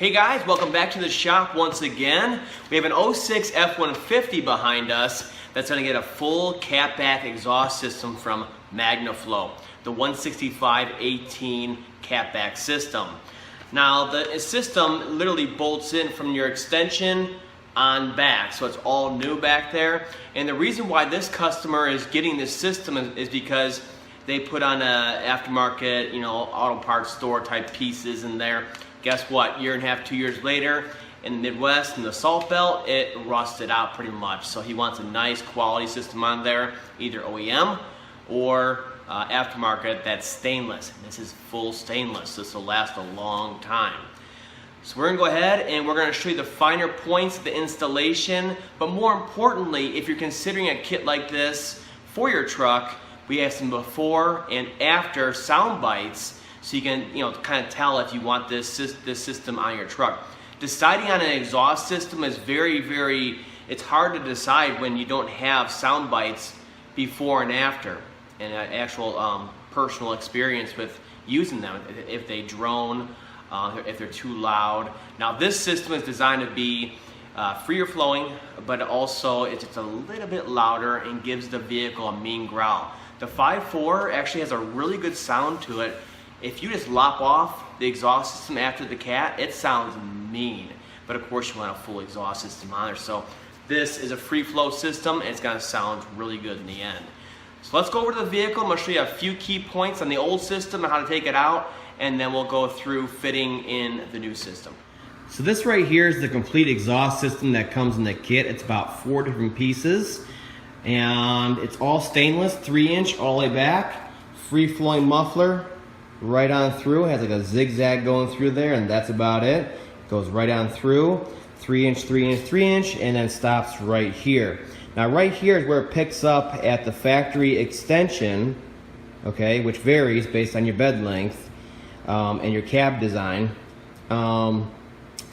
Hey guys, welcome back to the shop once again. We have an 06 F-150 behind us that's going to get a full catback exhaust system from Magnaflow, the 165/18 catback system. Now the system literally bolts in from your extension on back, so it's all new back there. And the reason why this customer is getting this system is because they put on a aftermarket, auto parts store type pieces in there. Guess what? Year and a half, 2 years later, in the Midwest, in the Salt Belt, it rusted out pretty much. So he wants a nice quality system on there, either OEM or aftermarket that's stainless. This is full stainless. This will last a long time. So we're gonna go ahead and we're gonna show you the finer points of the installation, but more importantly, if you're considering a kit like this for your truck, we have some before and after sound bites, so you can kind of tell if you want this system on your truck. Deciding on an exhaust system is it's hard to decide when you don't have sound bites before and after, and an actual personal experience with using them, if they drone, if they're too loud. Now this system is designed to be freer flowing, but also it's just a little bit louder and gives the vehicle a mean growl. The 5.4 actually has a really good sound to it. If you just lop off the exhaust system after the cat, it sounds mean. But of course you want a full exhaust system on there. So this is a free flow system and it's gonna sound really good in the end. So let's go over to the vehicle. I'm gonna show you a few key points on the old system and how to take it out, and then we'll go through fitting in the new system. So this right here is the complete exhaust system that comes in the kit. It's about 4 different pieces, and it's all stainless, 3-inch all the way back, free flowing muffler right on through. It has like a zigzag going through there, and that's about it. It goes right on through, 3-inch, 3-inch, 3-inch, and then stops right here. Now right here is where it picks up at the factory extension, okay, which varies based on your bed length and your cab design from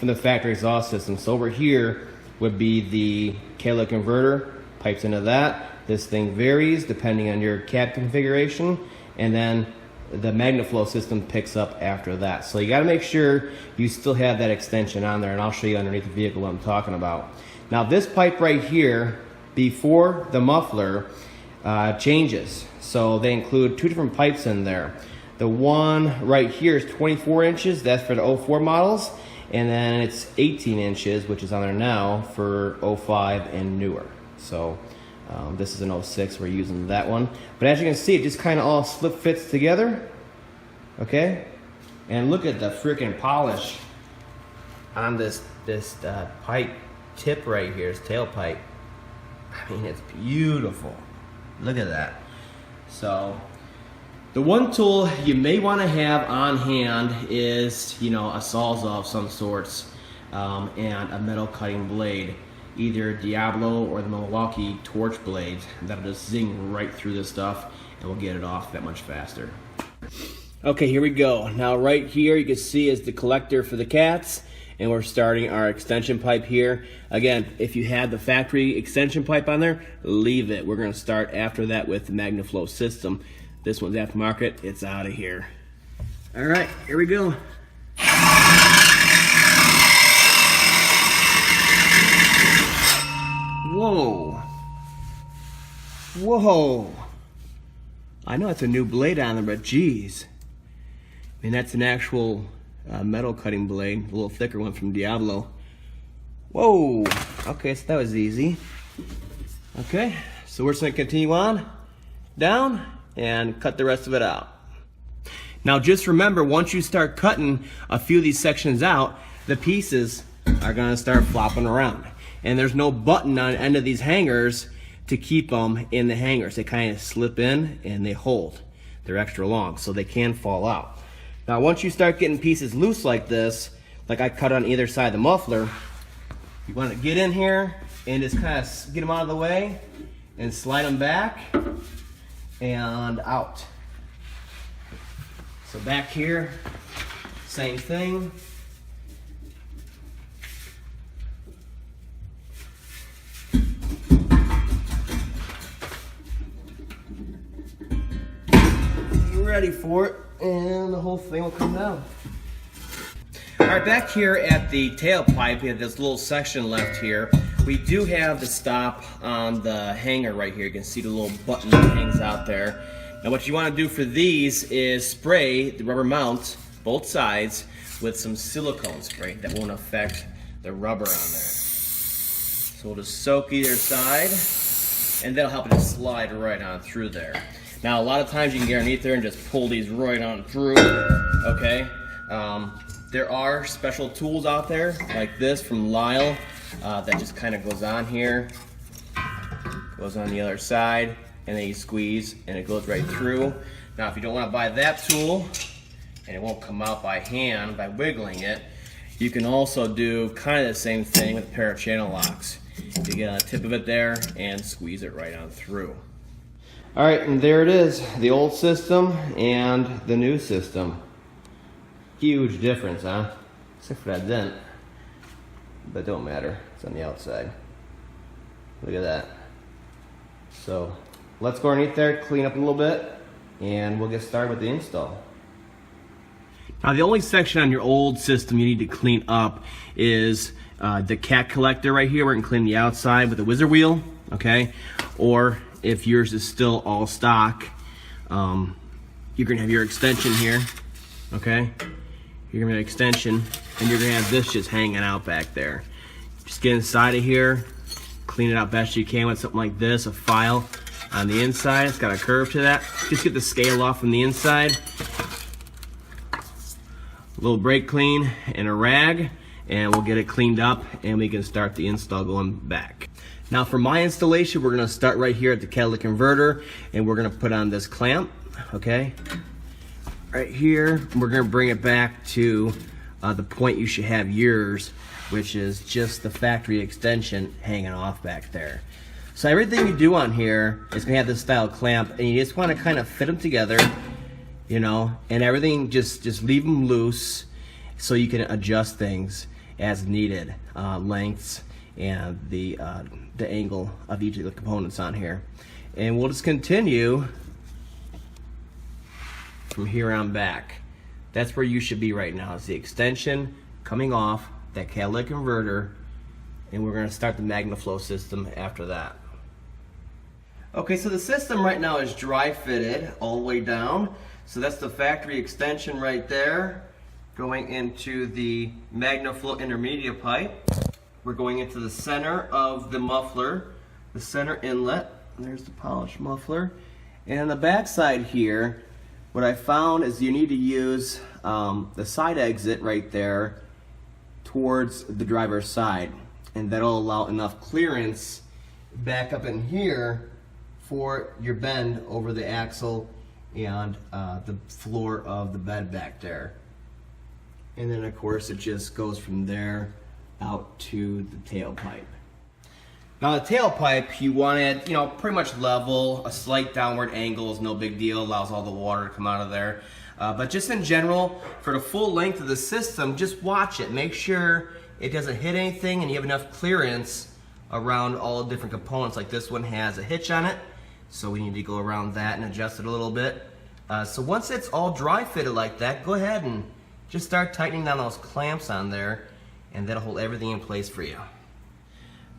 the factory exhaust system. So over here would be the Catalytic Converter, pipes into that. This thing varies depending on your cab configuration, and then the Magnaflow system picks up after that. So you got to make sure you still have that extension on there, and I'll show you underneath the vehicle what I'm talking about. Now this pipe right here, before the muffler, changes. So they include 2 different pipes in there. The one right here is 24 inches, that's for the 04 models, and then it's 18 inches, which is on there now, for 05 and newer. So this is an 06, we're using that one. But as you can see, it just kind of all slip fits together, okay? And look at the freaking polish on this pipe tip right here, this tailpipe. I mean, it's beautiful. Look at that. So the one tool you may want to have on hand is, a Sawzall of some sorts and a metal cutting blade. Either Diablo or the Milwaukee torch blades. That'll just zing right through this stuff and we'll get it off that much faster. Okay, here we go. Now right here you can see is the collector for the cats, and we're starting our extension pipe here. Again, if you had the factory extension pipe on there, leave it. We're gonna start after that with the Magnaflow system. This one's aftermarket, it's out of here. All right, here we go. Whoa. Whoa. I know it's a new blade on there, but geez. I mean, that's an actual metal cutting blade, a little thicker one from Diablo. Whoa. Okay, so that was easy. Okay, so we're just gonna continue on down and cut the rest of it out. Now just remember, once you start cutting a few of these sections out, the pieces are gonna start flopping around. And there's no button on the end of these hangers to keep them in the hangers. They kind of slip in and they hold. They're extra long, so they can fall out. Now once you start getting pieces loose like this, like I cut on either side of the muffler, you want to get in here and just kind of get them out of the way and slide them back and out. So back here, same thing. Ready for it, and the whole thing will come down. Alright, back here at the tailpipe, we have this little section left here. We do have the stop on the hanger right here. You can see the little button that hangs out there. Now what you want to do for these is spray the rubber mount, both sides, with some silicone spray that won't affect the rubber on there. So we'll just soak either side, and that'll help it to slide right on through there. Now a lot of times you can get underneath there and just pull these right on through, okay? There are special tools out there like this from Lyle that just kind of goes on here, goes on the other side, and then you squeeze and it goes right through. Now if you don't want to buy that tool and it won't come out by hand by wiggling it, you can also do kind of the same thing with a pair of channel locks. You get on the tip of it there and squeeze it right on through. Alright, and there it is, the old system and the new system. Huge difference, huh? Except for that dent. But don't matter, it's on the outside. Look at that. So, let's go underneath there, clean up a little bit, and we'll get started with the install. Now the only section on your old system you need to clean up is the cat collector right here. We're going to clean the outside with a whizzer wheel, okay? Or if yours is still all stock, you're going to have your extension here, okay? You're going to have an extension, and you're going to have this just hanging out back there. Just get inside of here, clean it out best you can with something like this, a file on the inside. It's got a curve to that. Just get the scale off from the inside. A little brake clean and a rag, and we'll get it cleaned up, and we can start the install going back. Now for my installation, we're going to start right here at the catalytic converter, and we're going to put on this clamp, okay? Right here, we're going to bring it back to the point you should have yours, which is just the factory extension hanging off back there. So everything you do on here is going to have this style clamp, and you just want to kind of fit them together, you know, and everything just leave them loose so you can adjust things as needed, lengths and the angle of each of the components on here. And we'll just continue from here on back. That's where you should be right now. It's the extension coming off that catalytic converter, and we're going to start the Magnaflow system after that. Okay, so the system right now is dry fitted all the way down. So that's the factory extension right there going into the Magnaflow intermediate pipe. We're going into the center of the muffler, the center inlet. There's the polished muffler. And on the back side here, what I found is you need to use the side exit right there towards the driver's side, and that'll allow enough clearance back up in here for your bend over the axle and the floor of the bed back there. And then of course it just goes from there out to the tailpipe. Now the tailpipe, you want it, you know, pretty much level. A slight downward angle is no big deal, allows all the water to come out of there. But just in general, for the full length of the system, just watch it. Make sure it doesn't hit anything and you have enough clearance around all the different components. Like this one has a hitch on it, so we need to go around that and adjust it a little bit. So once it's all dry fitted like that, go ahead and just start tightening down those clamps on there, and that'll hold everything in place for you.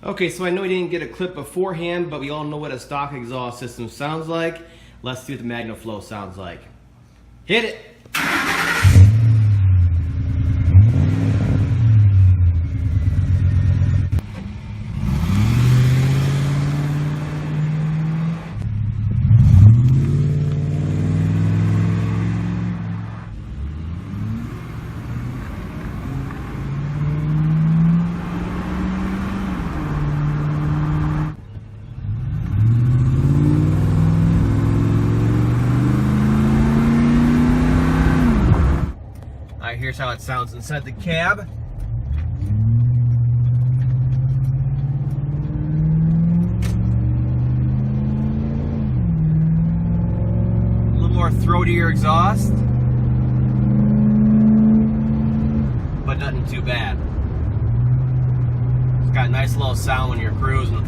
Okay, so I know we didn't get a clip beforehand, but we all know what a stock exhaust system sounds like. Let's see what the Magnaflow sounds like. Hit it! Here's how it sounds inside the cab. A little more throatier exhaust, but nothing too bad. It's got a nice little sound when you're cruising.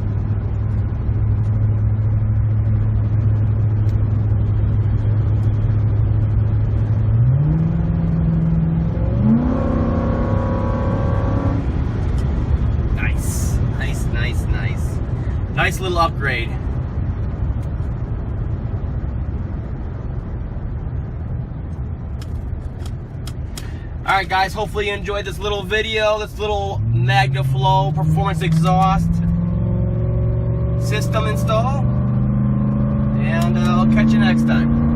Nice little upgrade. Alright guys, hopefully you enjoyed this little video, this little Magnaflow performance exhaust system install. And I'll catch you next time.